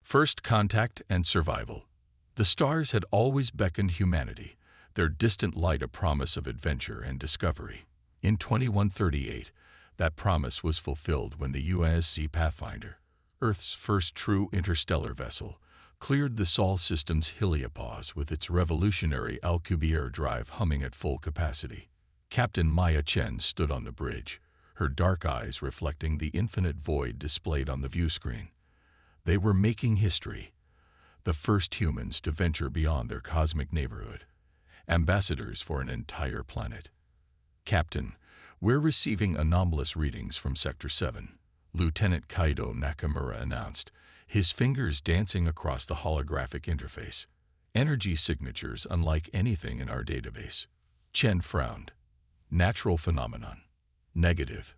First contact and survival. The stars had always beckoned humanity, their distant light a promise of adventure and discovery. In 2138, that promise was fulfilled when the USC Pathfinder, Earth's first true interstellar vessel, cleared the Sol system's heliopause with its revolutionary Alcubierre drive humming at full capacity. Captain Maya Chen stood on the bridge, her dark eyes reflecting the infinite void displayed on the viewscreen. They were making history, the first humans to venture beyond their cosmic neighborhood, ambassadors for an entire planet. Captain, we're receiving anomalous readings from Sector 7, Lieutenant Kaido Nakamura announced, his fingers dancing across the holographic interface. Energy signatures unlike anything in our database. Chen frowned. Natural phenomenon. Negative.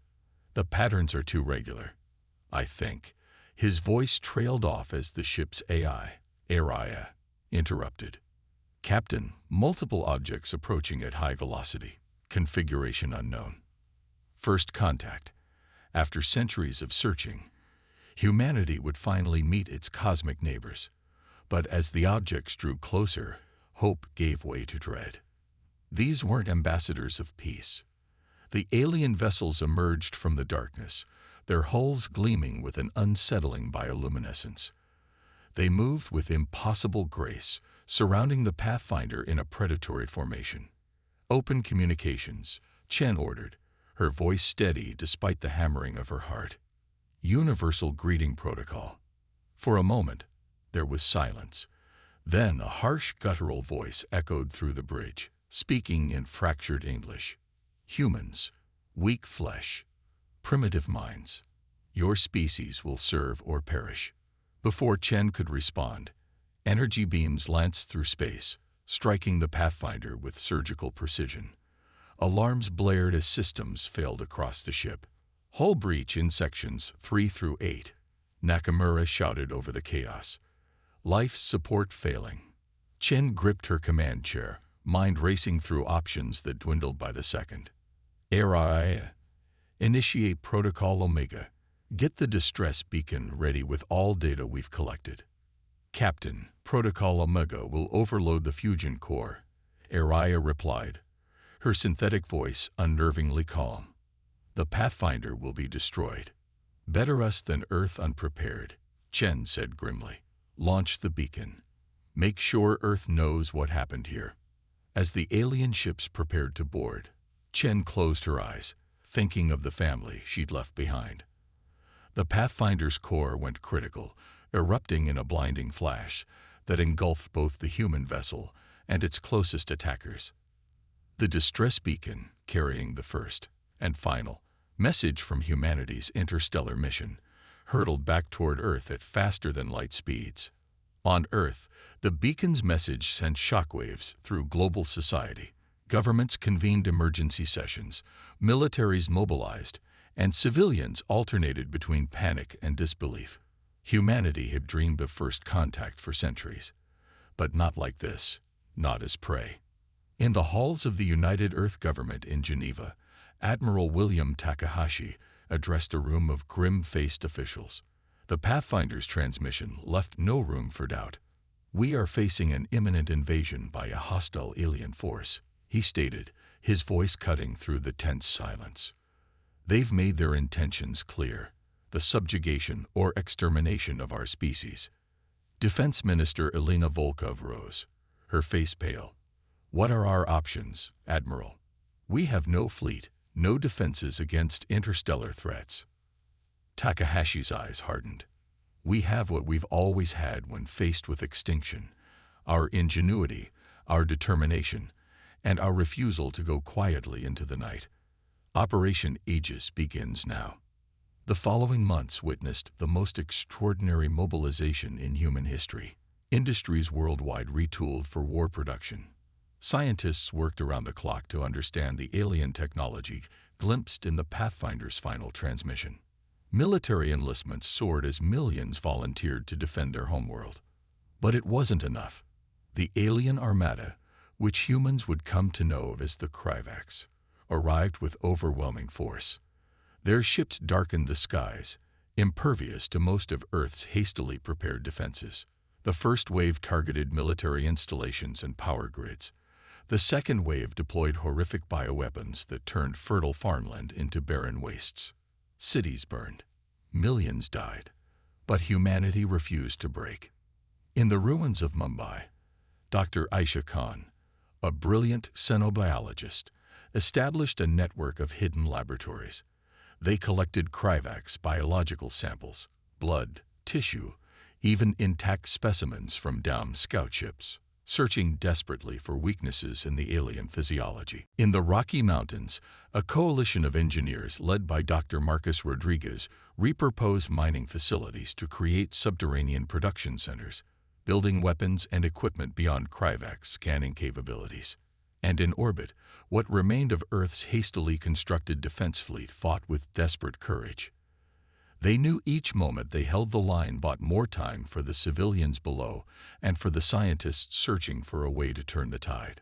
The patterns are too regular. I think. His voice trailed off as the ship's AI, Araya, interrupted. Captain, multiple objects approaching at high velocity. Configuration unknown. First contact. After centuries of searching, humanity would finally meet its cosmic neighbors. But as the objects drew closer, hope gave way to dread. These weren't ambassadors of peace. The alien vessels emerged from the darkness, their hulls gleaming with an unsettling bioluminescence. They moved with impossible grace, surrounding the Pathfinder in a predatory formation. Open communications, Chen ordered, her voice steady despite the hammering of her heart. Universal greeting protocol. For a moment, there was silence. Then a harsh guttural voice echoed through the bridge, speaking in fractured English. Humans, weak flesh, primitive minds. Your species will serve or perish. Before Chen could respond, energy beams lanced through space, striking the Pathfinder with surgical precision. Alarms blared as systems failed across the ship. Hull breach in sections 3 through 8. Nakamura shouted over the chaos. Life support failing. Chen gripped her command chair, mind racing through options that dwindled by the second. Araya. Initiate Protocol Omega. Get the distress beacon ready with all data we've collected. Captain, Protocol Omega will overload the fusion core, Araya replied, her synthetic voice unnervingly calm. The Pathfinder will be destroyed. Better us than Earth unprepared, Chen said grimly. Launch the beacon. Make sure Earth knows what happened here. As the alien ships prepared to board, Chen closed her eyes, thinking of the family she'd left behind. The Pathfinder's core went critical, erupting in a blinding flash that engulfed both the human vessel and its closest attackers. The distress beacon, carrying the first and final message from humanity's interstellar mission, hurtled back toward Earth at faster than light speeds. On Earth, the beacon's message sent shockwaves through global society. Governments convened emergency sessions, militaries mobilized, and civilians alternated between panic and disbelief. Humanity had dreamed of first contact for centuries, but not like this, not as prey. In the halls of the United Earth Government in Geneva, Admiral William Takahashi addressed a room of grim-faced officials. The Pathfinder's transmission left no room for doubt. We are facing an imminent invasion by a hostile alien force, he stated, his voice cutting through the tense silence. They've made their intentions clear, the subjugation or extermination of our species. Defense Minister Elena Volkov rose, her face pale. What are our options, Admiral? We have no fleet, no defenses against interstellar threats. Takahashi's eyes hardened. We have what we've always had when faced with extinction, our ingenuity, our determination, and our refusal to go quietly into the night. Operation Aegis begins now. The following months witnessed the most extraordinary mobilization in human history. Industries worldwide retooled for war production. Scientists worked around the clock to understand the alien technology glimpsed in the Pathfinder's final transmission. Military enlistments soared as millions volunteered to defend their homeworld. But it wasn't enough. The alien armada, which humans would come to know as the Kryvax, arrived with overwhelming force. Their ships darkened the skies, impervious to most of Earth's hastily prepared defenses. The first wave targeted military installations and power grids. The second wave deployed horrific bioweapons that turned fertile farmland into barren wastes. Cities burned. Millions died. But humanity refused to break. In the ruins of Mumbai, Dr. Aisha Khan, a brilliant xenobiologist, established a network of hidden laboratories. They collected Krivax biological samples, blood, tissue, even intact specimens from downed scout ships, searching desperately for weaknesses in the alien physiology. In the Rocky Mountains, a coalition of engineers led by Dr. Marcus Rodriguez repurposed mining facilities to create subterranean production centers, building weapons and equipment beyond Krivax scanning capabilities. And in orbit, what remained of Earth's hastily constructed defense fleet fought with desperate courage. They knew each moment they held the line bought more time for the civilians below and for the scientists searching for a way to turn the tide.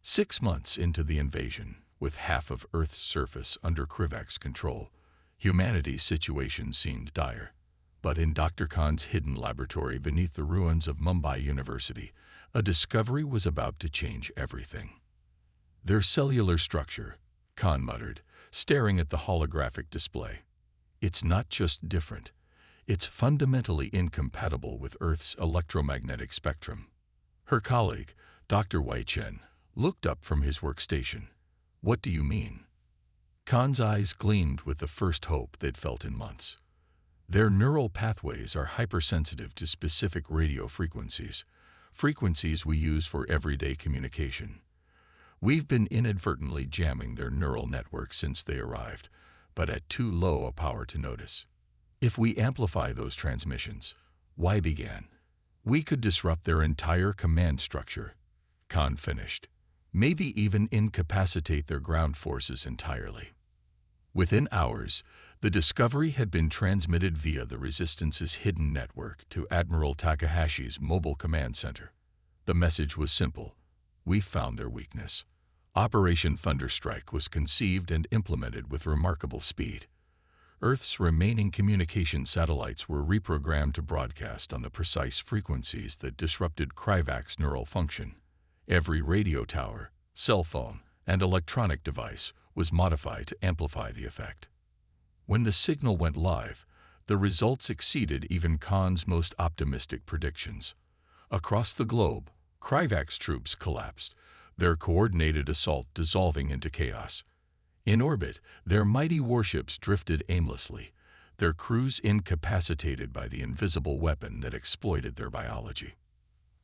6 months into the invasion, with half of Earth's surface under Krivax control, humanity's situation seemed dire. But in Dr. Khan's hidden laboratory beneath the ruins of Mumbai University, a discovery was about to change everything. Their cellular structure, Khan muttered, staring at the holographic display. It's not just different, it's fundamentally incompatible with Earth's electromagnetic spectrum. Her colleague, Dr. Wei Chen, looked up from his workstation. What do you mean? Khan's eyes gleamed with the first hope they'd felt in months. Their neural pathways are hypersensitive to specific radio frequencies, frequencies we use for everyday communication. We've been inadvertently jamming their neural networks since they arrived, but at too low a power to notice. If we amplify those transmissions, Wei began, we could disrupt their entire command structure, Khan finished. Maybe even incapacitate their ground forces entirely. Within hours, the discovery had been transmitted via the Resistance's hidden network to Admiral Takahashi's mobile command center. The message was simple. We found their weakness. Operation Thunderstrike was conceived and implemented with remarkable speed. Earth's remaining communication satellites were reprogrammed to broadcast on the precise frequencies that disrupted Krivax neural function. Every radio tower, cell phone, and electronic device was modified to amplify the effect. When the signal went live, the results exceeded even Khan's most optimistic predictions. Across the globe, Krivax troops collapsed, their coordinated assault dissolving into chaos. In orbit, their mighty warships drifted aimlessly, their crews incapacitated by the invisible weapon that exploited their biology.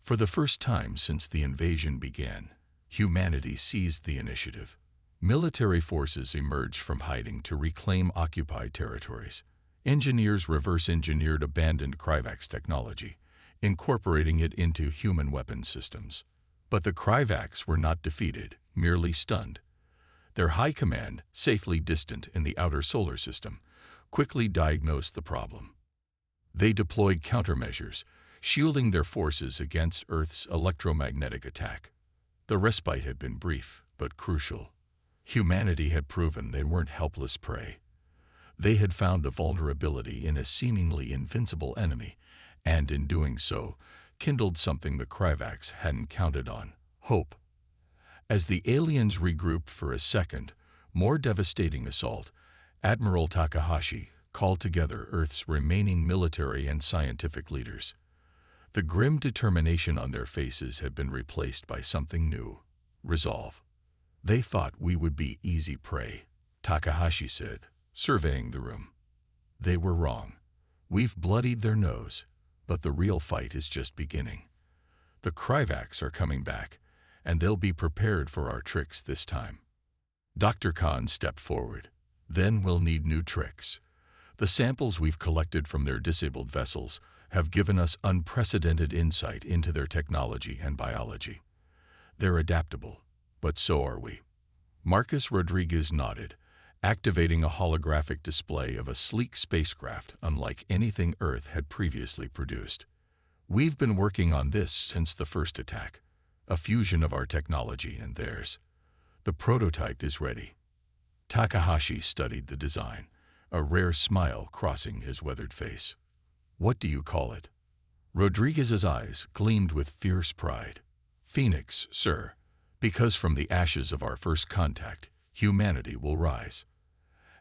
For the first time since the invasion began, humanity seized the initiative. Military forces emerged from hiding to reclaim occupied territories. Engineers reverse-engineered abandoned Krivax technology, incorporating it into human weapons systems. But the Krivax were not defeated, merely stunned. Their high command, safely distant in the outer solar system, quickly diagnosed the problem. They deployed countermeasures, shielding their forces against Earth's electromagnetic attack. The respite had been brief, but crucial. Humanity had proven they weren't helpless prey. They had found a vulnerability in a seemingly invincible enemy, and in doing so, kindled something the Krivax hadn't counted on: hope. As the aliens regrouped for a second, more devastating assault, Admiral Takahashi called together Earth's remaining military and scientific leaders. The grim determination on their faces had been replaced by something new: resolve. They thought we would be easy prey, Takahashi said, surveying the room. They were wrong. We've bloodied their nose, but the real fight is just beginning. The Krivax are coming back, and they'll be prepared for our tricks this time. Dr. Khan stepped forward. Then we'll need new tricks. The samples we've collected from their disabled vessels have given us unprecedented insight into their technology and biology. They're adaptable, but so are we. Marcus Rodriguez nodded, activating a holographic display of a sleek spacecraft unlike anything Earth had previously produced. We've been working on this since the first attack, a fusion of our technology and theirs. The prototype is ready. Takahashi studied the design, a rare smile crossing his weathered face. "What do you call it?" Rodriguez's eyes gleamed with fierce pride. "Phoenix, sir, because from the ashes of our first contact, humanity will rise."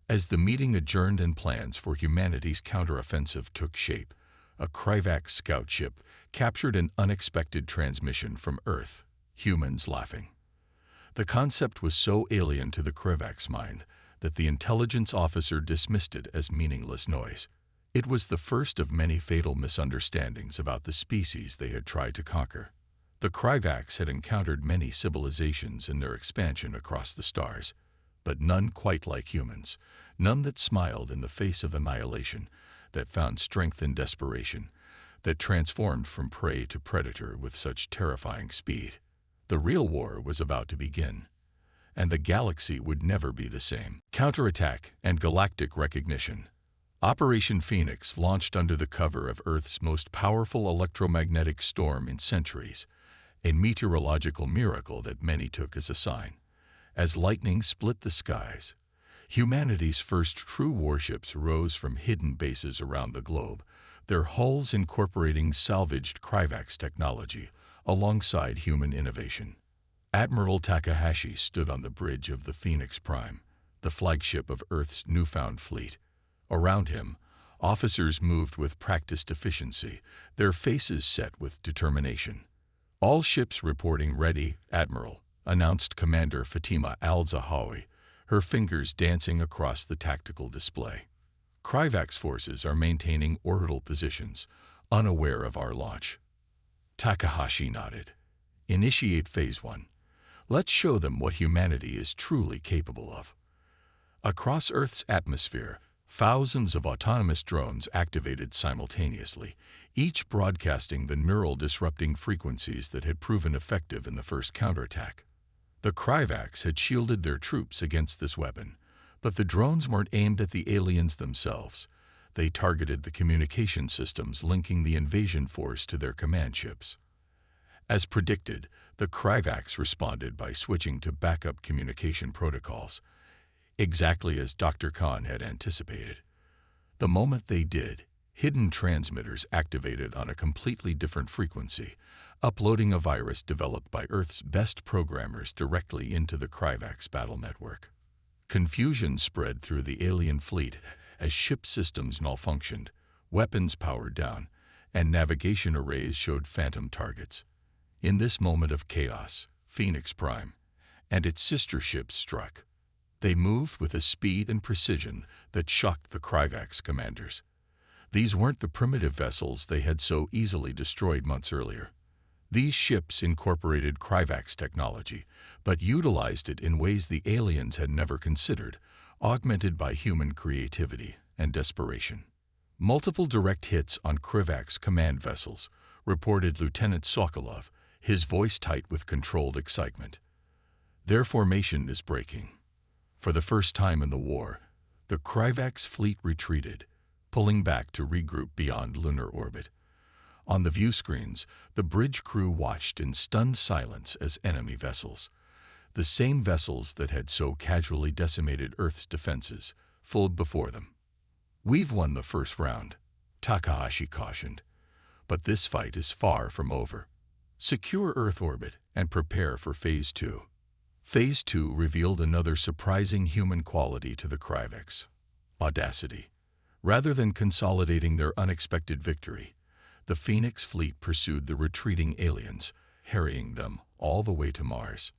As the meeting adjourned and plans for humanity's counteroffensive took shape, a Kryvax scout ship captured an unexpected transmission from Earth, humans laughing. The concept was so alien to the Kryvax mind that the intelligence officer dismissed it as meaningless noise. It was the first of many fatal misunderstandings about the species they had tried to conquer. The Kryvax had encountered many civilizations in their expansion across the stars, but none quite like humans, none that smiled in the face of annihilation, that found strength in desperation, that transformed from prey to predator with such terrifying speed. The real war was about to begin, and the galaxy would never be the same. Counterattack and galactic recognition. Operation Phoenix launched under the cover of Earth's most powerful electromagnetic storm in centuries, a meteorological miracle that many took as a sign. As lightning split the skies, humanity's first true warships rose from hidden bases around the globe, their hulls incorporating salvaged Kryvax technology alongside human innovation. Admiral Takahashi stood on the bridge of the Phoenix Prime, the flagship of Earth's newfound fleet. Around him, officers moved with practiced efficiency, their faces set with determination. "All ships reporting ready, Admiral," announced Commander Fatima Al-Zahawi, her fingers dancing across the tactical display. "Kryvax forces are maintaining orbital positions, unaware of our launch." Takahashi nodded. "Initiate Phase 1. Let's show them what humanity is truly capable of." Across Earth's atmosphere, thousands of autonomous drones activated simultaneously, each broadcasting the neural disrupting frequencies that had proven effective in the first counterattack. The Kryvax had shielded their troops against this weapon, but the drones weren't aimed at the aliens themselves. They targeted the communication systems linking the invasion force to their command ships. As predicted, the Kryvax responded by switching to backup communication protocols, exactly as Dr. Khan had anticipated. The moment they did, hidden transmitters activated on a completely different frequency, uploading a virus developed by Earth's best programmers directly into the Kryvax battle network. Confusion spread through the alien fleet as ship systems malfunctioned, weapons powered down, and navigation arrays showed phantom targets. In this moment of chaos, Phoenix Prime and its sister ships struck. They moved with a speed and precision that shocked the Kryvax commanders. These weren't the primitive vessels they had so easily destroyed months earlier. These ships incorporated Kryvax technology, but utilized it in ways the aliens had never considered, augmented by human creativity and desperation. Multiple direct hits on Kryvax command vessels, reported Lieutenant Sokolov, his voice tight with controlled excitement. Their formation is breaking. For the first time in the war, the Kryvax fleet retreated, pulling back to regroup beyond lunar orbit. On the view screens, the bridge crew watched in stunned silence as enemy vessels, the same vessels that had so casually decimated Earth's defenses, fulled before them. "We've won the first round," Takahashi cautioned, "but this fight is far from over. Secure Earth orbit and prepare for Phase 2. Phase 2 revealed another surprising human quality to the Kryvax: audacity. Rather than consolidating their unexpected victory, the Phoenix fleet pursued the retreating aliens, harrying them all the way to Mars.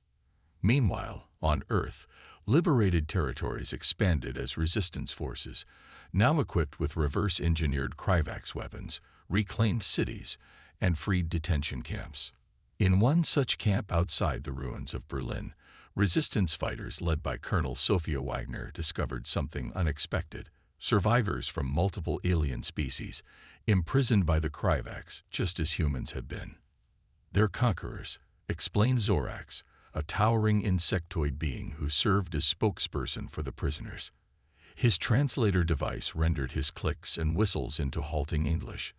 Meanwhile, on Earth, liberated territories expanded as resistance forces, now equipped with reverse-engineered Kryvax weapons, reclaimed cities, and freed detention camps. In one such camp outside the ruins of Berlin, resistance fighters led by Colonel Sophia Wagner discovered something unexpected: survivors from multiple alien species, imprisoned by the Kryvax just as humans had been. "Their conquerors," explained Zorax, a towering insectoid being who served as spokesperson for the prisoners. His translator device rendered his clicks and whistles into halting English.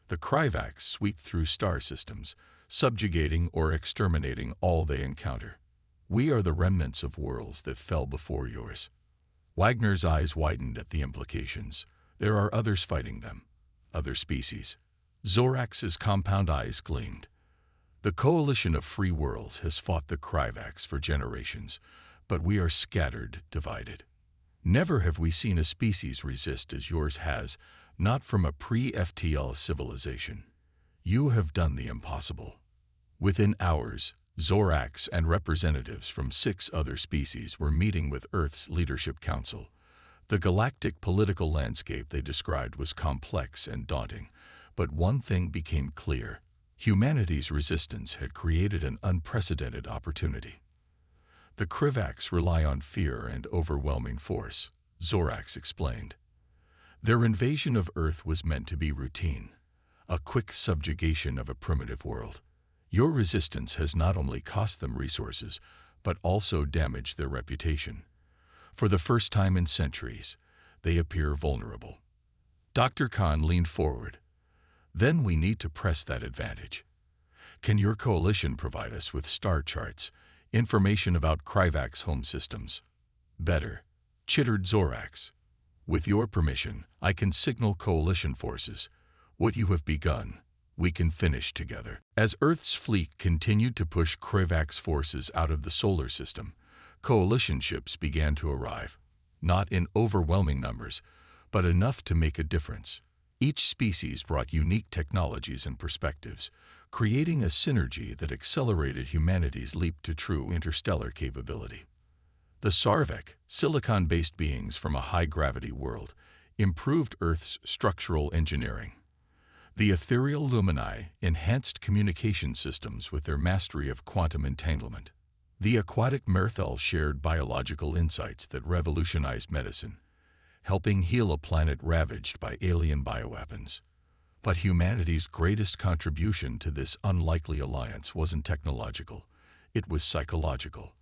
"The Kryvax sweep through star systems, subjugating or exterminating all they encounter. We are the remnants of worlds that fell before yours." Wagner's eyes widened at the implications. There are others fighting them. Other species. Zorax's compound eyes gleamed. The coalition of free worlds has fought the Kryvax for generations, but we are scattered, divided. Never have we seen a species resist as yours has, not from a pre-FTL civilization. You have done the impossible. Within hours, Zorax and representatives from 6 other species were meeting with Earth's Leadership Council. The galactic political landscape they described was complex and daunting, but one thing became clear. Humanity's resistance had created an unprecedented opportunity. The Kryvax rely on fear and overwhelming force, Zorax explained. Their invasion of Earth was meant to be routine, a quick subjugation of a primitive world. Your resistance has not only cost them resources, but also damaged their reputation. For the first time in centuries, they appear vulnerable. Dr. Khan leaned forward. Then we need to press that advantage. Can your coalition provide us with star charts, information about Kryvax home systems? Better, chittered Zorax. With your permission, I can signal coalition forces. What you have begun, we can finish together. As Earth's fleet continued to push Kryvax forces out of the solar system, coalition ships began to arrive, not in overwhelming numbers, but enough to make a difference. Each species brought unique technologies and perspectives, creating a synergy that accelerated humanity's leap to true interstellar capability. The Sarvek, silicon-based beings from a high-gravity world, improved Earth's structural engineering. The ethereal Lumini enhanced communication systems with their mastery of quantum entanglement. The aquatic Merthel shared biological insights that revolutionized medicine, helping heal a planet ravaged by alien bioweapons. But humanity's greatest contribution to this unlikely alliance wasn't technological, it was psychological.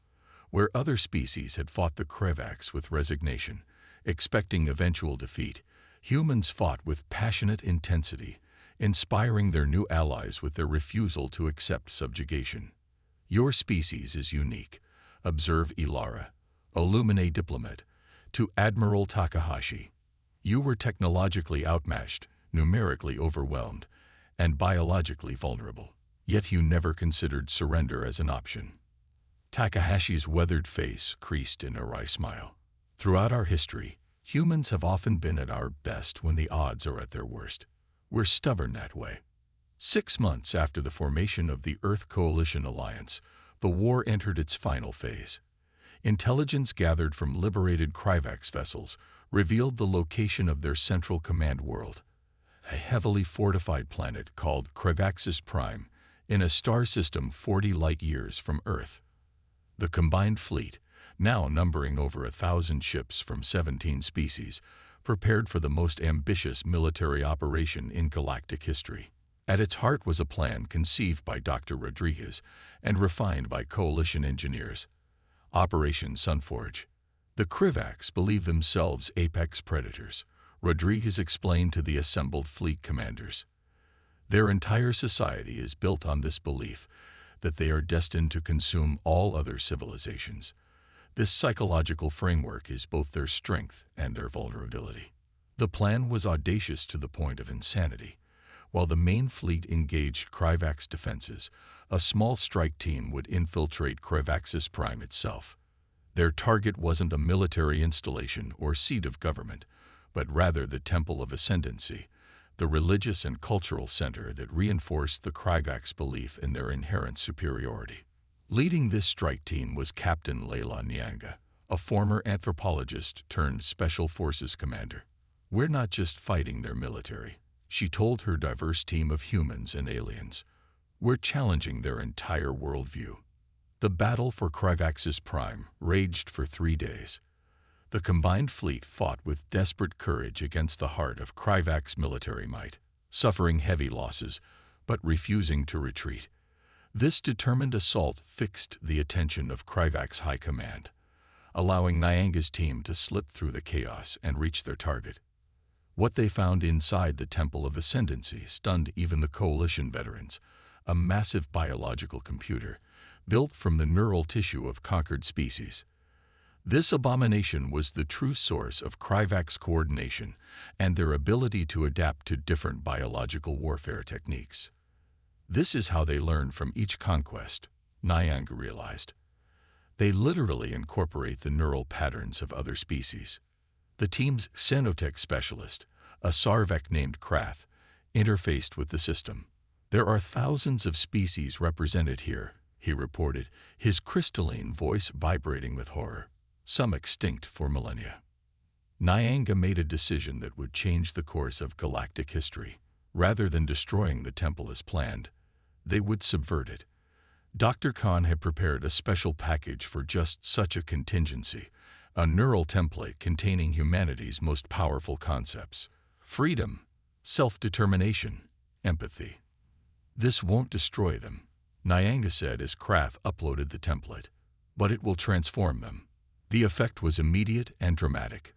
Where other species had fought the Kryvax with resignation, expecting eventual defeat, humans fought with passionate intensity, inspiring their new allies with their refusal to accept subjugation. Your species is unique, observed Ilara, a Lumine diplomat, to Admiral Takahashi. You were technologically outmatched, numerically overwhelmed, and biologically vulnerable. Yet you never considered surrender as an option. Takahashi's weathered face creased in a wry smile. Throughout our history, humans have often been at our best when the odds are at their worst. We're stubborn that way. 6 months after the formation of the Earth Coalition Alliance, the war entered its final phase. Intelligence gathered from liberated Kryvax vessels revealed the location of their central command world, a heavily fortified planet called Kryvaxis Prime, in a star system 40 light-years from Earth. The combined fleet, now numbering over 1,000 ships from 17 species, prepared for the most ambitious military operation in galactic history. At its heart was a plan conceived by Dr. Rodriguez and refined by coalition engineers. Operation Sunforge. The Kryvax believe themselves apex predators, Rodriguez explained to the assembled fleet commanders. Their entire society is built on this belief that they are destined to consume all other civilizations. This psychological framework is both their strength and their vulnerability. The plan was audacious to the point of insanity. While the main fleet engaged Kryvax defenses, a small strike team would infiltrate Kryvaxis Prime itself. Their target wasn't a military installation or seat of government, but rather the Temple of Ascendancy, the religious and cultural center that reinforced the Kryvax belief in their inherent superiority. Leading this strike team was Captain Leila Nyanga, a former anthropologist turned Special Forces commander. We're not just fighting their military, she told her diverse team of humans and aliens. We're challenging their entire worldview. The battle for Kryvaxis Prime raged for 3 days. The combined fleet fought with desperate courage against the heart of Kryvax military might, suffering heavy losses, but refusing to retreat. This determined assault fixed the attention of Kryvax High Command, allowing Nyanga's team to slip through the chaos and reach their target. What they found inside the Temple of Ascendancy stunned even the coalition veterans, a massive biological computer built from the neural tissue of conquered species. This abomination was the true source of Kryvak's coordination and their ability to adapt to different biological warfare techniques. This is how they learn from each conquest, Nyanga realized. They literally incorporate the neural patterns of other species. The team's xenotech specialist, a Sarvek named Krath, interfaced with the system. "There are thousands of species represented here," he reported, his crystalline voice vibrating with horror, "some extinct for millennia." Nyanga made a decision that would change the course of galactic history. Rather than destroying the temple as planned, they would subvert it. Dr. Khan had prepared a special package for just such a contingency, a neural template containing humanity's most powerful concepts: freedom, self-determination, empathy. "This won't destroy them," Nyanga said as Krath uploaded the template, "but it will transform them." The effect was immediate and dramatic.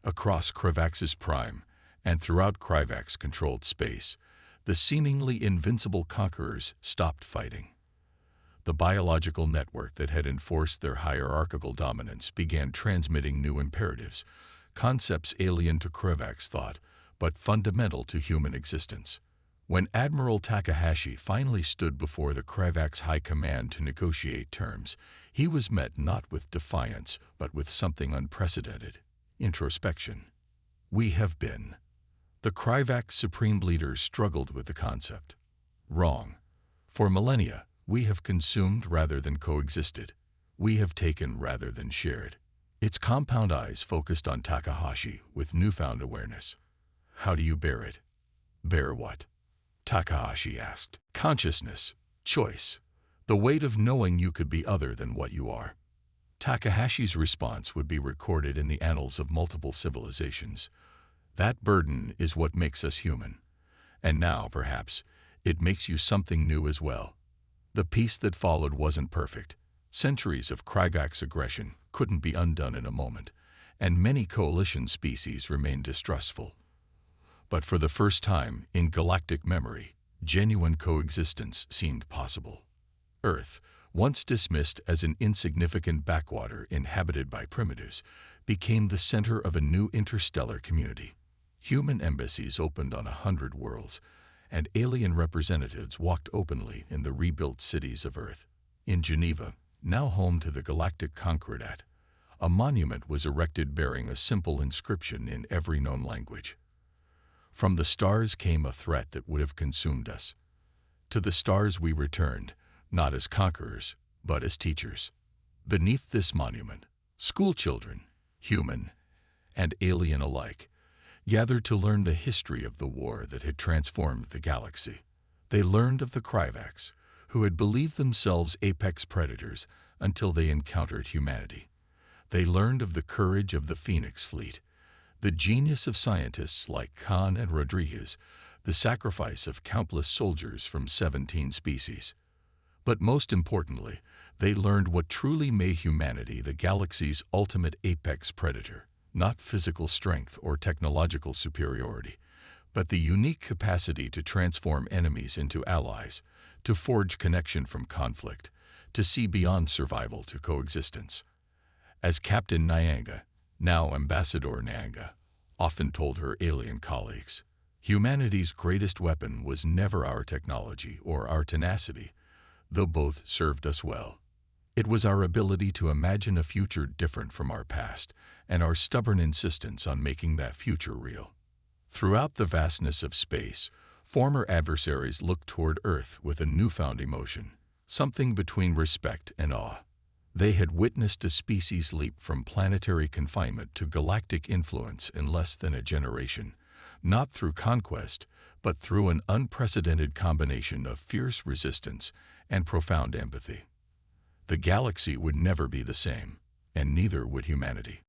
Across Kryvak's prime and throughout Kryvak's controlled space, the seemingly invincible conquerors stopped fighting. The biological network that had enforced their hierarchical dominance began transmitting new imperatives, concepts alien to Kryvak's thought, but fundamental to human existence. When Admiral Takahashi finally stood before the Kryvak's high command to negotiate terms, he was met not with defiance, but with something unprecedented: introspection. "We have been." The Kryvak supreme leaders struggled with the concept. "Wrong. For millennia, we have consumed rather than coexisted. We have taken rather than shared." Its compound eyes focused on Takahashi with newfound awareness. "How do you bear it?" "Bear what?" Takahashi asked. "Consciousness, choice, the weight of knowing you could be other than what you are." Takahashi's response would be recorded in the annals of multiple civilizations. "That burden is what makes us human. And now, perhaps, it makes you something new as well." The peace that followed wasn't perfect. Centuries of Kryvak's aggression couldn't be undone in a moment, and many coalition species remained distrustful. But for the first time in galactic memory, genuine coexistence seemed possible. Earth, once dismissed as an insignificant backwater inhabited by primitives, became the center of a new interstellar community. Human embassies opened on 100 worlds, and alien representatives walked openly in the rebuilt cities of Earth. In Geneva, now home to the Galactic Concordat, a monument was erected bearing a simple inscription in every known language. "From the stars came a threat that would have consumed us. To the stars we returned, not as conquerors, but as teachers." Beneath this monument, schoolchildren, human and alien alike, gathered to learn the history of the war that had transformed the galaxy. They learned of the Kryvaks, who had believed themselves apex predators until they encountered humanity. They learned of the courage of the Phoenix Fleet, the genius of scientists like Khan and Rodriguez, the sacrifice of countless soldiers from 17 species. But most importantly, they learned what truly made humanity the galaxy's ultimate apex predator: not physical strength or technological superiority, but the unique capacity to transform enemies into allies, to forge connection from conflict, to see beyond survival to coexistence. As Captain Nyanga, now Ambassador Nyanga, often told her alien colleagues, humanity's greatest weapon was never our technology or our tenacity, though both served us well. It was our ability to imagine a future different from our past, and our stubborn insistence on making that future real. Throughout the vastness of space, former adversaries looked toward Earth with a newfound emotion, something between respect and awe. They had witnessed a species leap from planetary confinement to galactic influence in less than a generation, not through conquest, but through an unprecedented combination of fierce resistance and profound empathy. The galaxy would never be the same, and neither would humanity.